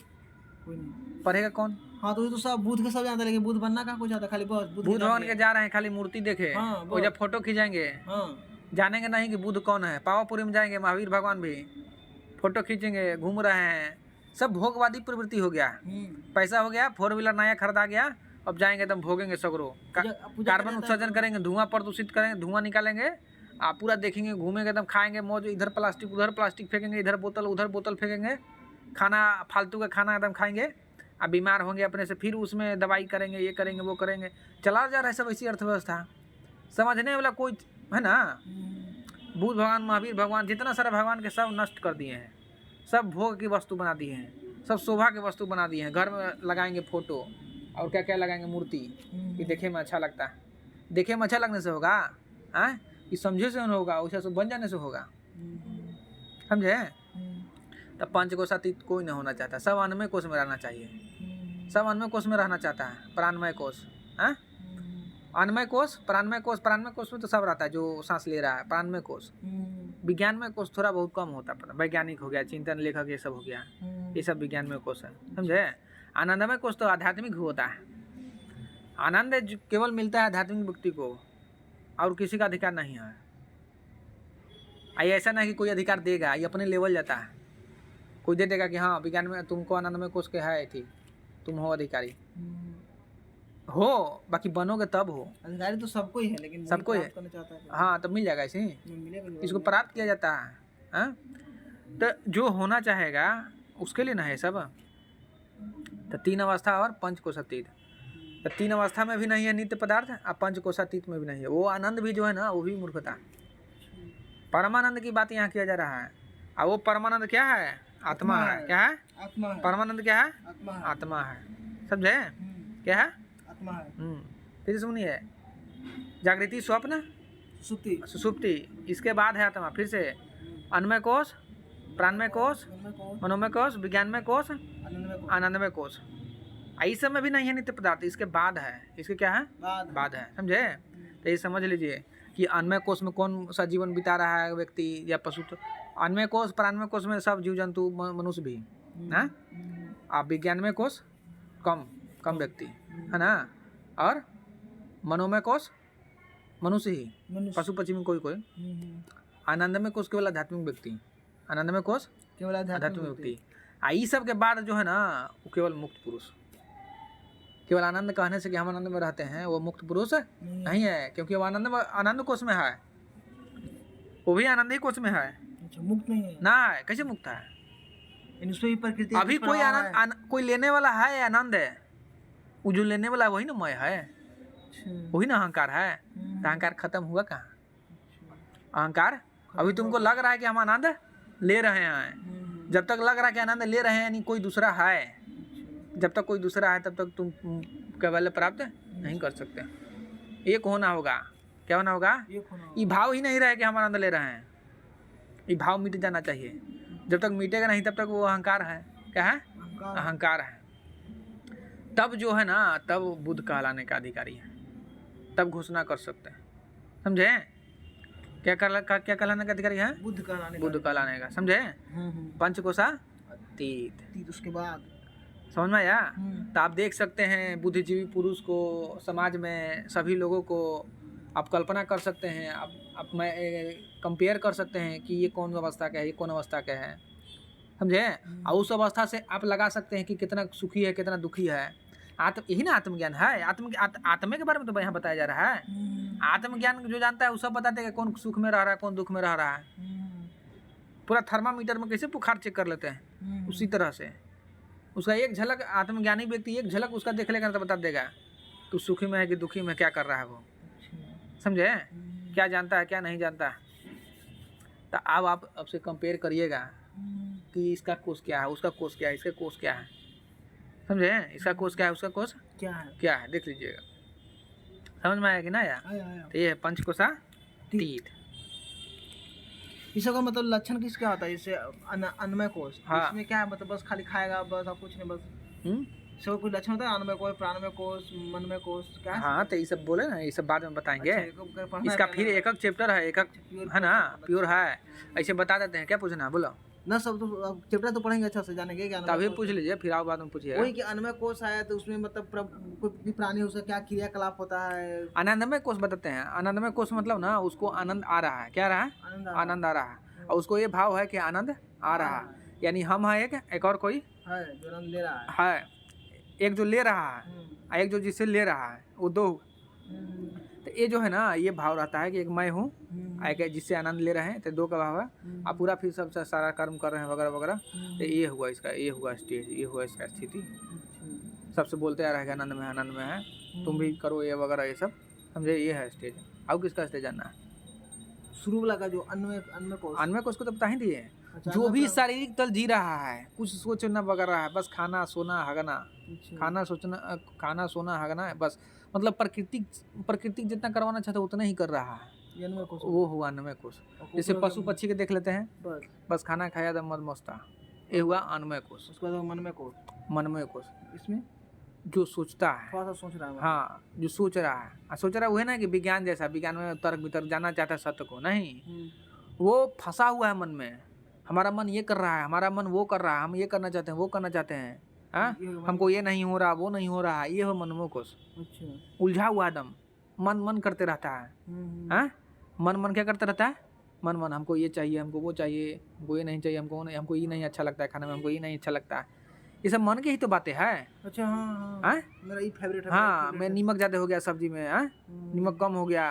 कोई नहीं पढ़ेगा कौन? हाँ, तो ये तो सब बुद्ध के सब जानते, लेकिन बुद्ध बनना कहाँ को चाहता, खाली बस बुद्ध भगवान के जा रहे हैं खाली मूर्ति देखे। हाँ, वो जब फोटो खींचेंगे जानेंगे नहीं कि बुद्ध कौन है। पावापुरी में जाएंगे, महावीर भगवान भी फोटो खींचेंगे, घूम रहे हैं। सब भोगवादी प्रवृत्ति हो गया। पैसा हो गया, 4 व्हीलर नया खरीदा गया, अब जाएंगे एकदम भोगेंगे सगरो, कार्बन उत्सर्जन करेंगे, धुआं प्रदूषित करेंगे, धुआं निकालेंगे, आप पूरा देखेंगे, घूमेंगे एकदम, खाएंगे मौज, इधर प्लास्टिक उधर प्लास्टिक फेंकेंगे, इधर बोतल उधर बोतल फेंकेंगे, खाना फालतू का खाना एकदम खाएंगे। अब बीमार होंगे अपने से, फिर उसमें दवाई करेंगे, ये करेंगे, वो करेंगे, चला जा रहा है सब ऐसी अर्थव्यवस्था। समझने वाला कोई है ना। बुद्ध भगवान, महावीर भगवान, जितना सारा भगवान के सब नष्ट कर दिए हैं, सब भोग की वस्तु बना दिए हैं, सब शोभा की वस्तु बना दिए हैं। घर में लगाएंगे फोटो और क्या क्या लगाएंगे, मूर्ति, कि देखे में अच्छा लगता है। देखे में अच्छा लगने से होगा? हाँ, कि समझे से होगा, वैसे सब बन जाने से होगा। समझे? तो पंच कोश अतीत कोई नहीं होना चाहता, सब अन्नमय कोश में रहना चाहिए। सब अन्नमय कोश में रहना चाहता है, प्राणमय कोश। हाँ, अन्नमय कोश, प्राणमय कोश। प्राणमय कोश में तो सब रहता है जो सांस ले रहा है, प्राणमय कोश। विज्ञानमय कोश थोड़ा बहुत कम होता है, वैज्ञानिक हो गया, चिंतन लेखक, ये सब हो गया, ये सब विज्ञानमय कोश है। समझे? आनंदमय कोश तो आध्यात्मिक होता है। आनंद केवल मिलता है आध्यात्मिक व्यक्ति को, और किसी का अधिकार नहीं है। ऐसा नहीं कि कोई अधिकार देगा, ये अपने लेवल जाता है। कोई दे देगा कि हाँ विज्ञान में तुमको आनंदमय कोश के है, ठीक, तुम हो अधिकारी, हो, बाकी बनोगे तब हो। अधिकारी तो सबको ही है, लेकिन सबको है। हाँ, तब मिल जाएगा, इसे इसको प्राप्त किया जाता है। हाँ, तो जो होना चाहेगा उसके लिए ना है सब। तो तीन अवस्था और पंच कोशातीत, तो तीन अवस्था में भी नहीं है नित्य पदार्थ, और पंच कोशातीत में भी नहीं है। वो आनंद भी जो है ना, वो भी मूर्खता। परमानंद की बात यहाँ किया जा रहा है, और वो परमानंद क्या है? आत्मा है। क्या है? आत्मा है। परमानंद क्या है? आत्मा है। आत्मा है। समझे? क्या है? आत्मा है। फिर सुनिए, जागृति, स्वप्न, सुषुप्ति, इसके बाद है आत्मा। फिर से अन्नमय कोश, प्राणमय कोश, मनोमय कोश, विज्ञानमय कोश, आनंदमय कोश। इस सब में भी नहीं है नित्य पदार्थ, इसके बाद है। इसके क्या है? बाद है। समझे? तो ये समझ लीजिए कि अन्नमय कोश में कौन सा जीवन बिता रहा है व्यक्ति या पशु। तो अन्नमय कोश, प्राणमय कोश में सब जीव जंतु, मनुष्य भी है। आप विज्ञानमय कोश कम व्यक्ति है ना, और मनोमय कोश मनुष्य ही, पशु पक्षी में कोई। आनंदमय कोश केवल आध्यात्मिक व्यक्ति, आनंदमय कोश केवल आध्यात्मिक व्यक्ति। ये सब के बाद जो है ना, वो केवल मुक्त पुरुष। केवल आनंद कहने से कि हम आनंद में रहते हैं, वो मुक्त पुरुष नहीं है, क्योंकि वो आनंद कोश में है, वो भी आनंद ही कोश में है। मुक्त नहीं है ना, कैसे मुक्त है? प्रकृति अभी कोई आनंद, कोई लेने वाला है, आनंद है, वो जो लेने वाला वही ना मय है, वही ना अहंकार है। तो अहंकार खत्म हुआ कहाँ? अहंकार अभी तुमको लग रहा है कि हम आनंद ले रहे हैं। जब तक लग रहा है कि आनंद ले रहे हैं, यानी कोई दूसरा है। जब तक कोई दूसरा है, तब तक तुम केवल प्राप्त नहीं कर सकते। एक होना होगा। क्या होना होगा? ये भाव ही नहीं रहे कि हम आनंद ले रहे हैं, ये भाव मिट जाना चाहिए। जब तक मिटेगा नहीं, तब तक वो अहंकार है। क्या है? अहंकार है। तब जो है ना, तब बुद्ध कहलाने का अधिकारी है, तब घोषणा कर सकते हैं। समझे? क्या कहलाने का अधिकारी है? बुद्ध कहलाने का। समझे? पंचकोशातीत। उसके बाद समझ में आया? तो आप देख सकते हैं बुद्धिजीवी पुरुष को, समाज में सभी लोगों को आप कल्पना कर सकते हैं, आप कंपेयर कर सकते हैं कि ये कौन अवस्था का है, ये कौन अवस्था का है। समझे? और उस अवस्था से आप लगा सकते हैं कि कितना सुखी है, कितना दुखी है। यही ना आत्मज्ञान है। आत्मा के बारे में तो यहाँ बताया जा रहा है। आत्मज्ञान जो जानता है वो सब बताते हैं, कौन सुख में रह रहा है, कौन दुख में रह रहा है। पूरा थर्मामीटर में कैसे बुखार चेक कर लेते हैं, उसी तरह से उसका एक झलक, आत्मज्ञानी व्यक्ति एक झलक उसका देख लेगा तो बता देगा तू सुखी में है कि दुखी में, क्या कर रहा है वो। समझे? क्या जानता है, क्या नहीं जानता। तो अब आप आपसे कंपेयर करिएगा कि इसका कोष क्या है, उसका कोष क्या है, इसका कोष क्या है। समझे? इसका कोष क्या है, उसका कोष क्या है, देख लीजिएगा। समझ में आया कि ना? यार तो ये है पंचकोशातीत। इसका मतलब लक्षण किसका होता है? जैसे अन्नमय कोश। हाँ। इसमें क्या है? मतलब बस खाली खाएगा बस, और कुछ नहीं, बस सब कोई लक्षण होता है? अन्नमय कोश, प्राणमय कोश, मनमय कोश, क्या है? हाँ, तो ये सब बोले ना, ये सब बाद में बताएंगे। अच्छा, इसका फिर एक चैप्टर है, एक है ना, प्योर है, ऐसे बता देते हैं। क्या पूछना है बोलो ना? सब तो चैप्टर तो पढ़ेंगे, अच्छा से जानेंगे। क्या तभी पूछ लीजिए, फिर आप बाद में पूछिए। वही कि अन्नमय कोश आया तो उसमें मतलब कोई प्राणी, उसका क्या क्रियाकलाप होता है? आनंदमय कोश बताते हैं। आनंदमय कोश मतलब ना, उसको आनंद आ रहा है। क्या रहा है? आनंद आ रहा है, और उसको ये भाव है कि आनंद आ रहा है, यानी हम है एक और कोई है जो आनंद ले रहा है। एक जो ले रहा है, एक जो जिससे ले रहा है, वो दो। तो ये जो है ना, ये भाव रहता है कि एक मैं हूँ, एक जिससे आनंद ले रहे हैं, तो दो का भाव है। आप पूरा फिर सब सारा कर्म कर रहे हैं वगैरह वगैरह। तो ये हुआ इसका, ये हुआ स्टेज, ये हुआ इसका स्थिति। सबसे बोलते आ रहेगा आनंद में है, आनंद में है, तुम भी करो ये वगैरह ये सब, समझे। ये है स्टेज। अब किसका स्टेज आना है? शुरू वाला का जो अन्वय कोश। अन्वय कोश को तो बता ही दिए। अच्छा, जो भी शारीरिक तल जी रहा है, कुछ सोचना वगैरह है, बस खाना सोना हगना, खाना सोचना, खाना सोना हगना है बस, मतलब प्रकृति जितना करवाना चाहता है उतना ही कर रहा है, वो हुआ अन्वय कोश। जैसे पशु पक्षी के देख लेते हैं, बस खाना खाया दम मद मस्ता, ये हुआ अन्वय कोश। उसके बाद मनमय कोश, इसमें जो सोचता है, थोड़ा सा सोच रहा है, हाँ जो सोच रहा है, सोच रहा है वो है ना कि विज्ञान जैसा, विज्ञान में तर्क वितर्क जाना चाहता है सत्य को, नहीं, वो फंसा हुआ है मन में। हमारा मन ये कर रहा है, हमारा मन वो कर रहा है, हम ये करना चाहते हैं, वो करना चाहते हैं, हाँ, हमको ये नहीं हो रहा, वो नहीं हो रहा, ये हो मनमय कोश। उलझा हुआ एकदम, मन करते रहता है, हाँ, मन क्या करते रहता है, मन हमको ये चाहिए, हमको वो चाहिए, हमको ये नहीं चाहिए, हमको ये नहीं अच्छा लगता है खाने में, हमको ये नहीं अच्छा लगता है, ये सब मन की ही तो बातें हैं। अच्छा, हाँ, मेरा ये फेवरेट है, हाँ, मैं नमक ज़्यादा हो गया सब्जी में, हाँ, नमक कम हो गया,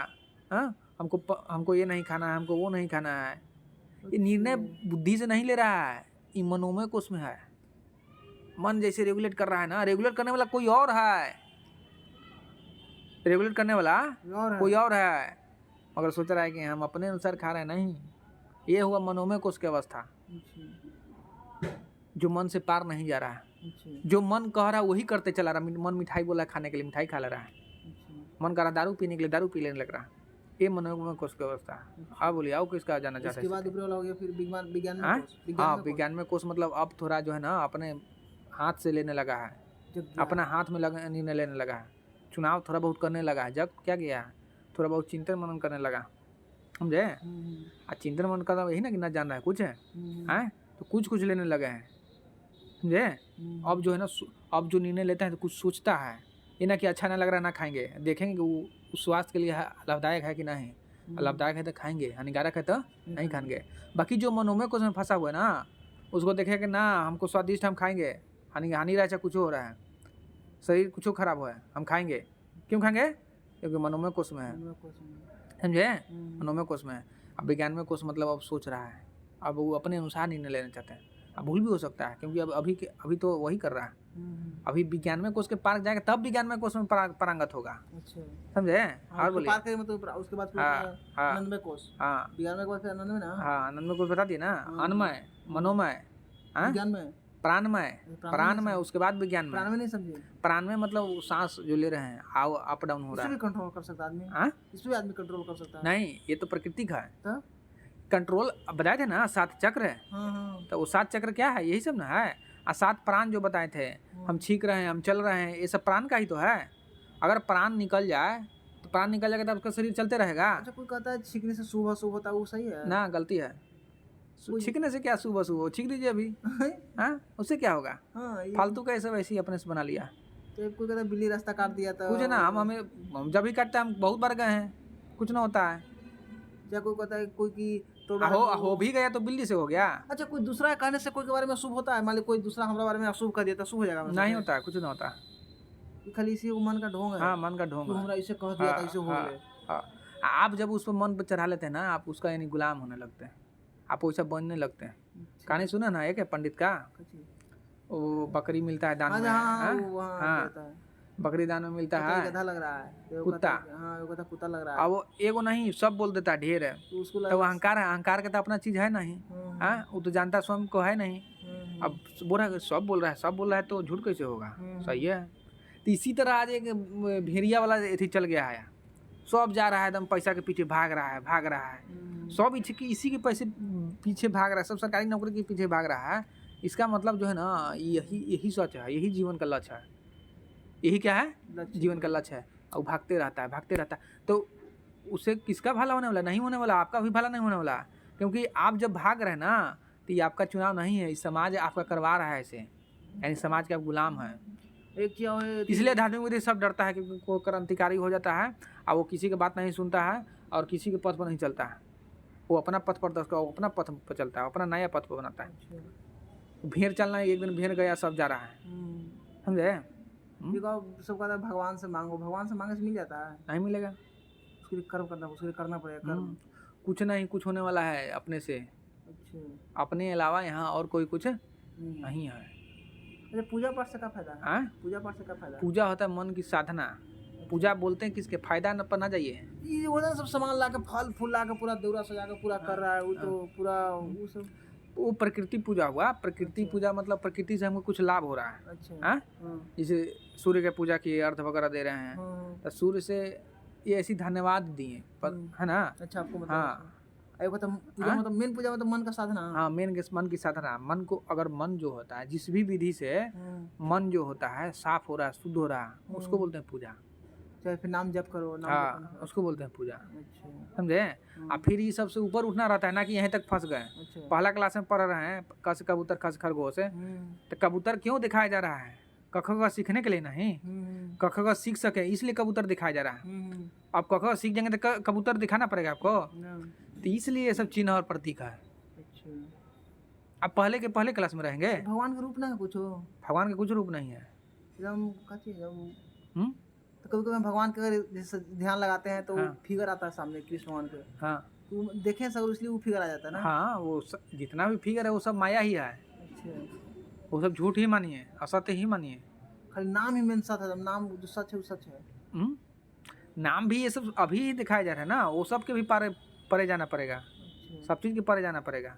हाँ, हमको ये नहीं खाना है, हमको वो नहीं खाना है। ये निर्णय बुद्धि से नहीं ले रहा है, ये मनोमय कोश में है। मन जैसे रेगुलेट कर रहा है ना, रेगुलेट करने वाला कोई और है, रेगुलेट करने वाला कोई और है, मगर सोच रहा है कि हम अपने अनुसार खा रहे हैं, नहीं। ये हुआ मनोमय कोश की अवस्था, जो मन से पार नहीं जा रहा है। जो मन कह रहा है वही करते चला रहा। मन मिठाई बोला खाने के लिए मिठाई खा ले रहा है, मन कर रहा दारू पीने के लिए दारू पी लेने लग रहा है। ये मनोमय कोश की अवस्था है। हाँ बोलिए, आओ किसका जाना चाहते हैं? इसके बाद ऊपर वाला हो गया फिर विज्ञान में कोश। हाँ, विज्ञान में कोश मतलब अब थोड़ा जो है ना अपने हाथ से लेने लगा है, अपना हाथ में निर्णय लेने लगा है, चुनाव थोड़ा बहुत करने लगा है। जब क्या किया है, थोड़ा बहुत चिंतन मनन करने लगा, समझे। चिंतन मनन करना यही ना कि ना जान रहा है कुछ है, तो कुछ लेने लगे हैं, समझे। अब जो है ना, अब जो निर्णय लेता है तो कुछ सोचता है, ये ना कि अच्छा ना लग रहा है ना खाएंगे, देखेंगे कि वो स्वास्थ्य के लिए लाभदायक है कि नहीं, लाभदायक है तो खाएंगे, हानिकारक है तो नहीं खाएंगे। बाकी जो मनोमय कोश में फंसा हुआ है ना, उसको देखेगा कि ना हमको स्वादिष्ट, हम खाएंगे, हानि रहा है, कुछ हो रहा है, शरीर कुछ खराब हुआ है, हम खाएंगे। क्यों खाएंगे? क्योंकि मनोमय कोश में है, समझे, मनोमय कोश में है। अब विज्ञान में कोश मतलब अब सोच रहा है, अब वो अपने अनुसार निर्णय लेना चाहते हैं। अब भूल भी हो सकता है, क्योंकि अब अभी तो वही कर रहा है। अभी विज्ञान में कोश के पार जाएगा तब विज्ञान में कोश में पारंगत होगा, समझे। और बोलिए, उसके बाद आनंदमय कोश। हाँ, विज्ञान में कोश आनंदमय ना, हाँ, आनंदमय कोश बता दिए ना, अन्नमय, मनोमय, विज्ञान में प्राणमय, उसके बाद विज्ञान में। प्राणमय नहीं समझे? प्राणमय मतलब सांस जो ले रहे हैं, अप डाउन हो रहा है, इसमें भी कंट्रोल कर सकता आदमी, इसमें आदमी कंट्रोल कर सकता है। नहीं, ये तो प्रकृति का है कंट्रोल। बताए थे ना 7 चक्र है, तो वो 7 चक्र क्या है, यही सब ना है। 7 प्राण जो बताए थे, हम छींक रहे हैं, हम चल रहे हैं, ये सब प्राण का ही तो है। अगर प्राण निकल जाए तो प्राण निकल जाएगा तो उसका शरीर चलते रहेगा। अच्छा, कोई कहता है छींकने से शुभ होता है, वो सही है ना? गलती है। छींकने से क्या शुभ अशुभ हो, छींक दीजिए अभी, हाँ, उससे क्या होगा? फालतू का सब ऐसे ही अपने से बना लिया। तो कोई कहता है बिल्ली रास्ता काट दिया था, कुछ ना, हम जब भी काटते हैं, हम बहुत बार गए हैं, कुछ ना होता है। या कोई कहता है कोई की हो भी गया तो बिल्ली से हो गया। अच्छा, कोई दूसरा कहने से कोई के बारे में अशुभ होता है? मान ली कोई दूसरा हमारे बारे में अशुभ कर दिया तो शुभ हो जाएगा? नहीं होता है, कुछ नहीं होता, खाली इसी मन का ढोंग है। हाँ, मन का ढोंग है, हमरा इसे कह दिया था, इसे हो गए। आप जब उस पर मन पर चढ़ा लेते हैं ना, आप उसका यानी गुलाम होने लगते हैं, आप वैसा बनने लगते हैं। कहानी सुना ना एक है पंडित का, वो बकरी मिलता है दान में, हाँ, बकरी दान में मिलता है, गधा लग रहा है, कुत्ता, हाँ, कुत्ता लग रहा है। अब वो एगो नहीं सब बोल देता है, ढेर है, तो अहंकार है, अहंकार का तो अपना चीज है नहीं, हाँ, वो तो जानता स्वयं को है नहीं। अब बोल रहा है सब बोल रहा है तो झूठ कैसे होगा? सही है। तो इसी तरह आज एक भेड़िया वाला एथी चल गया है, सब जा रहा है एकदम पैसा के पीछे भाग रहा है, सब इसी के पैसे पीछे भाग रहा है, सब सरकारी नौकरी के पीछे भाग रहा है। इसका मतलब जो है ना, यही सच है, यही जीवन का लक्ष्य है, यही क्या है, जीवन का लक्ष्य है। और भागते रहता है, तो उससे किसका भला होने वाला? नहीं होने वाला, आपका भी भला नहीं होने वाला। क्योंकि आप जब भाग रहे हैं ना, तो ये आपका चुनाव नहीं है, इस समाज आपका करवा रहा है ऐसे, यानी समाज का गुलाम है। इसलिए धार्मिक विधि सब डरता है, क्योंकि कोई क्रांतिकारी हो जाता है और वो किसी की बात नहीं सुनता है और किसी के पथ पर नहीं चलता है, वो अपना पथ पर अपना पथ पर चलता है, अपना नया पथ पर बनाता है। भेड़ चलना है, एक दिन भेड़ गया, सब जा रहा है, समझे। सब कहता है भगवान से मांगो, भगवान से मांगे से मिल जाता है? नहीं मिलेगा, उसके लिए कर्म करना पड़ेगा, कर्म। कुछ नहीं, कुछ होने वाला है अपने से। अच्छा, अपने अलावा यहाँ और कोई कुछ नहीं है। अच्छा, पूजा पाठ से क्या फायदा है? हाँ, पूजा पाठ से क्या फायदा है? पूजा होता है मन की साधना। पूजा बोलते हैं किसके फायदा न पर ना जाइए। ये वो ना सब सामान ला के फल फूल ला के पूरा दौरा सजा के पूरा कर रहा है, वो तो पूरा वो सब। वो प्रकृति पूजा हुआ। प्रकृति अच्छा। पूजा मतलब प्रकृति से हमको कुछ लाभ हो रहा है। अच्छा। हाँ, जैसे सूर्य के पूजा की अर्थ वगैरह दे रहे हैं, तो सूर्य से ये ऐसी धन्यवाद दिए है ना। अच्छा, आपको मतलब हाँ, मतलब पूजा मतलब मेन पूजा मतलब मन का साधना। हाँ, मन की साधना। मन को अगर मन जो होता है जिस भी विधि से मन जो होता है साफ हो रहा है, शुद्ध हो रहा है, उसको बोलते हैं पूजा। चाहे फिर नाम जप करो, नाम हाँ, उसको बोलते हैं पूजा। अच्छा। समझे। और फिर ये सबसे ऊपर उठना रहता है ना कि यहीं तक फंस गए। अच्छा। पहला क्लास में पढ़ रहे हैं कस कबूतर खस खरगोश, तो कबूतर क्यों दिखाया जा रहा है? क ख ग सीखने के लिए नहीं, क ख ग सीख सके इसलिए कबूतर दिखाया जा रहा है। अब क ख सीख जाएंगे तो कबूतर दिखाना पड़ेगा आपको, तो इसलिए ये सब चिन्ह और प्रतीक है। अच्छा। अब पहले क्लास में रहेंगे। भगवान का रूप ना है कुछ? भगवान का कुछ रूप नहीं है। एकदम तो कभी कभी भगवान के अगर जैसे ध्यान लगाते हैं तो फिगर आता है सामने कृष्ण भगवान के। हाँ, तो देखें सब इसलिए वो फिगर आ जाता है ना। हाँ, वो जितना भी फिगर है वो सब माया ही है। अच्छा। वो सब झूठ ही मानिए, असत्य ही मानिए। खाली नाम ही मेन सच है, नाम जो सच है वो सच है। नाम भी ये सब अभी ही दिखाया जा रहा है ना, वो सब के भी परे जाना पड़ेगा। अच्छा। सब चीज के परे जाना पड़ेगा,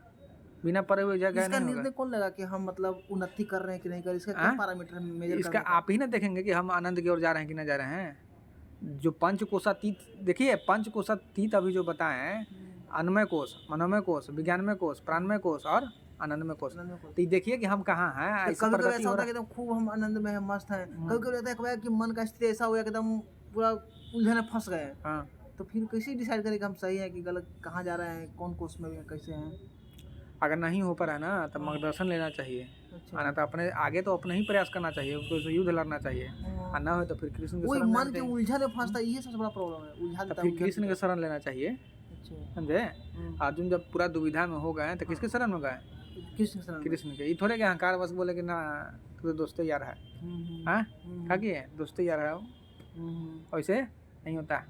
बिना परे हुए जगह इसका नहीं होगा। निर्णय कौन लगा कि हम मतलब उन्नति कर रहे हैं कि नहीं कर रहे? इसका क्या पैरामीटर मेजर इसका आप ही ना देखेंगे कि हम आनंद की ओर जा रहे हैं कि नहीं जा रहे हैं। जो पंचकोशातीत देखिए, पंचकोशातीत अभी जो बताए हैं, अन्नमय कोश, मनोमय कोश, विज्ञानमय कोश, प्राणमय कोश और आनंदमय कोश। तो ये देखिए कि हम कहाँ हैं। कभी कभी ऐसा होता है कि एकदम खूब हम आनंद में हैं, मस्त हैं। कभी कभी लगता है कि मन का स्थिति ऐसा हो गया एकदम पूरा उलझन में फंस गए। हाँ, तो फिर कैसे डिसाइड करें कि हम सही हैं कि गलत, कहाँ जा रहे हैं, कौन कोर्स में हैं, कैसे हैं? अगर नहीं हो पा रहा है ना तो मार्गदर्शन लेना चाहिए। अच्छा। ना तो अपने आगे तो अपने ही प्रयास करना चाहिए, उसको युद्ध लड़ना चाहिए। और ना हो तो फिर कृष्ण के वही शरण मन के उलझन में फंसता है, ये सबसे बड़ा प्रॉब्लम है, उलझा देता है। फिर कृष्ण के शरण लेना चाहिए। अच्छा। समझे। अर्जुन जब पूरा दुविधा में हो गए तो किसके शरण में गए? कृष्ण के। ये थोड़े के अहंकार बस बोले कि ना तू तो दोस्त यार है। हाँ, क्या किए? दोस्त यार है वो। वैसे नहीं होता।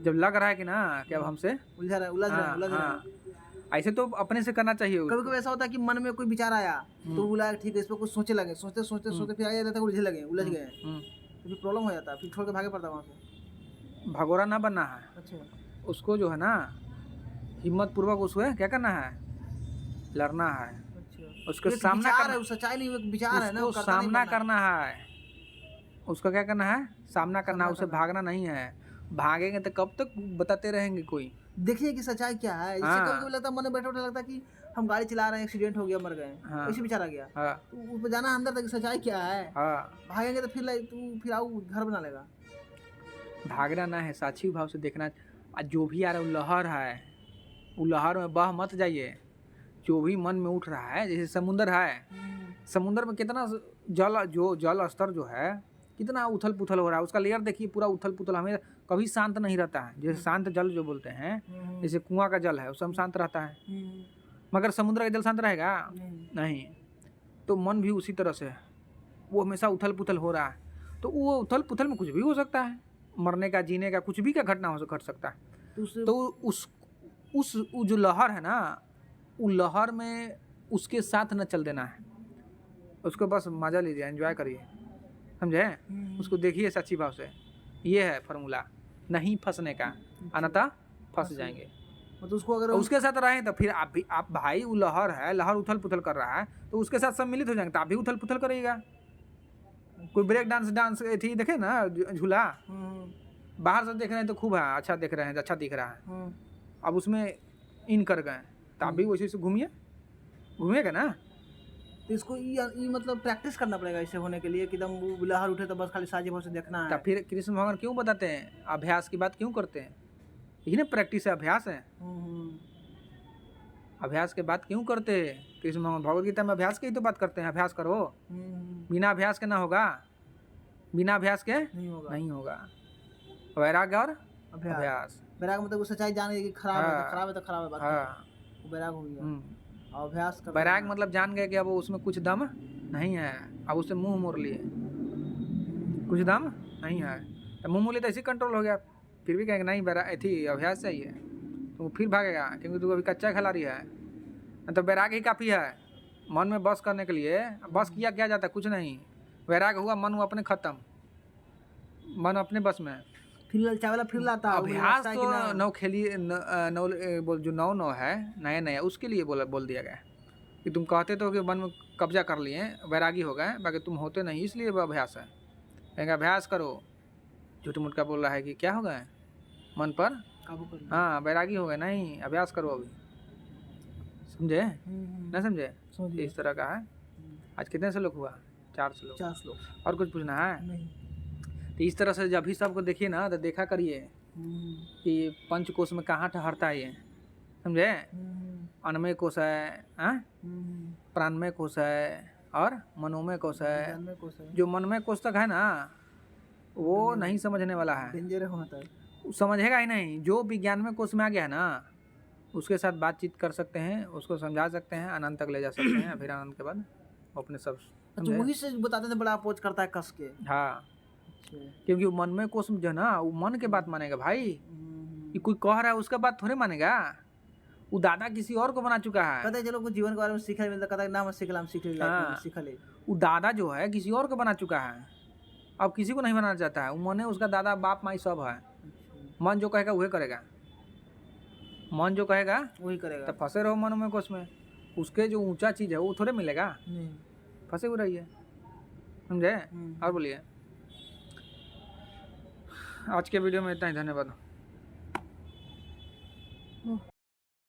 जब लग रहा है कि ना कि अब हमसे उलझ रहा है, ऐसे तो अपने से करना चाहिए। कभी कभी ऐसा होता है कि मन में कोई विचार आया तो बोला ठीक है इस पर कुछ सोचे लगे, सोचते फिर आया जाता है, उलझ गए तो फिर प्रॉब्लम हो जाता है, फिर छोड़ के भागे पड़ता है वहाँ से। भगोड़ा ना बनना है। अच्छा। उसको जो है ना हिम्मत पूर्वक उसको क्या करना है? लड़ना है। अच्छा। उसको सामना करना है, सच्चाई नहीं, एक विचार है ना, उसको सामना करना है। उसको क्या करना है? सामना करना है, उसे भागना नहीं है। भागेंगे तो कब तक बताते रहेंगे कोई? देखिए कि सच्चाई क्या है। इससे कभी लगता है मन में बैठे लगता है कि हम गाड़ी चला रहे हैं, एक्सीडेंट हो गया, मर गए, ऐसे विचार आ गया। तो उस पर जाना अंदर तक सच्चाई क्या है। भागेंगे तो फिर आओ घर बना लेगा। भागना ना है, साक्षी भाव से देखना। जो भी आ रहा है वो लहर है, वो लहर में बह मत जाइए। जो भी मन में उठ रहा है, जैसे समुंदर है, समुंदर में कितना जल स्तर जो है कितना उथल पुथल हो रहा है। उसका लेयर देखिए, पूरा उथल पुथल, हमें कभी शांत नहीं रहता है। जैसे शांत जल जो बोलते हैं, जैसे कुआं का जल है उसमें शांत रहता है, मगर समुद्र का जल शांत रहेगा नहीं। तो मन भी उसी तरह से है, वो हमेशा उथल पुथल हो रहा है। तो वो उथल पुथल में कुछ भी हो सकता है, मरने का, जीने का, कुछ भी का घटना घट सकता है। तो उस जो लहर है ना, वो लहर में उसके साथ न चल देना है। उसको बस मजा लीजिए, एंजॉय करिए। समझे। उसको देखिए सच्ची भाव से। ये है फॉर्मूला नहीं फंसने का, अन्यथा फंस जाएंगे। तो उसको अगर उसके साथ रहें तो फिर आप भाई, वो लहर है, लहर उथल पुथल कर रहा है, तो उसके साथ सम्मिलित हो जाएंगे तो आप भी उथल पुथल करिएगा। कोई ब्रेक डांस थी देखे ना, झूला बाहर से देख रहे हैं तो खूब है, अच्छा देख रहे हैं, अच्छा दिख रहा है। अब उसमें इन कर गए तो आप भी वैसे से घूमिएगा ना। तो इसको ये मतलब प्रैक्टिस करना पड़ेगा इससे होने के लिए कि एकदम वो लहर उठे तो बस खाली साझे भाव से देखना है। तो फिर कृष्ण भगवान क्यों बताते हैं अभ्यास की बात क्यों करते हैं? यही ना प्रैक्टिस है, अभ्यास है। अभ्यास के बात क्यों करते हैं कृष्ण भगवान? भगवद गीता में अभ्यास की ही तो बात करते हैं। अभ्यास करो, बिना अभ्यास के ना होगा, बिना अभ्यास के नहीं होगा। वैराग्य और अभ्यास। वैराग्य मतलब वो सच्चाई जान गए कि खराब है तो खराब है, बात वैराग्य हो गया। अभ्यास कर वैराग मतलब जान गए कि अब उसमें कुछ दम नहीं है, अब उससे मुंह मोड़ लिए, कुछ दम नहीं है, तो मुंह मोड़ लिए तो ऐसे कंट्रोल हो गया। फिर भी कहेंगे नहीं थी अभ्यास चाहिए, तो फिर भागेगा, क्योंकि तू अभी कच्चा खिलाड़ी है। तो वैराग ही काफ़ी है, मन में बस करने के लिए बस किया क्या जाता है, कुछ नहीं, वैराग हुआ मन अपने खत्म, मन अपने बस में। फिर चावला फिर लाता अभ्यास तो नौ खेली नौ जो नौ है नया उसके लिए बोल दिया गया कि तुम कहते तो कि मन में कब्जा कर लिए वैरागी हो गए, बाकी तुम होते नहीं, इसलिए वो अभ्यास है। कहेंगे अभ्यास करो, झूठ मूठ का बोल रहा है कि क्या हो गए मन पर काबू कर, हाँ वैरागी हो गए, नहीं अभ्यास करो अभी, समझे ना समझे? इस तरह का है। आज कितने श्लोक हुआ? 4 श्लोक। 4 श्लोक। और कुछ पूछना है? नहीं। तो इस तरह से जब भी सबको देखिए ना तो देखा करिए कि पंचकोश में कहाँ ठहरता है ये, समझे? अन्नमय कोश है, प्राणमय कोश है और मनोमय कोश है। जो मनमय कोश तक है ना वो नहीं समझने वाला है, समझेगा ही नहीं। जो विज्ञानमय कोश में आ गया है ना उसके साथ बातचीत कर सकते हैं, उसको समझा सकते हैं, आनंद तक ले जा सकते हैं, फिर आनंद के बाद अपने सब तो वही से बताते थे बड़ा अपोज करता है कस के। हाँ क्योंकि वो मनमय कोश जो है ना वो मन के बात मानेगा भाई, कि कोई कह रहा है उसका बात थोड़े मानेगा, वो दादा किसी और को बना चुका है। कहते चलो कुछ जीवन के बारे में सीखा मिलता, कहता नाम सीख ले। वो दादा जो है किसी और को बना चुका है, अब किसी को नहीं बनाना चाहता है। वो मन है उसका दादा बाप माई सब है, मन जो कहेगा वही करेगा, मन जो कहेगा वही करेगा। तो फंसे रहो मनोमय कोश में, उसके जो ऊंचा चीज है वो थोड़े मिलेगा, फंसे हुए रहिए, समझे? और बोलिए। आज के वीडियो में इतना ही, धन्यवाद।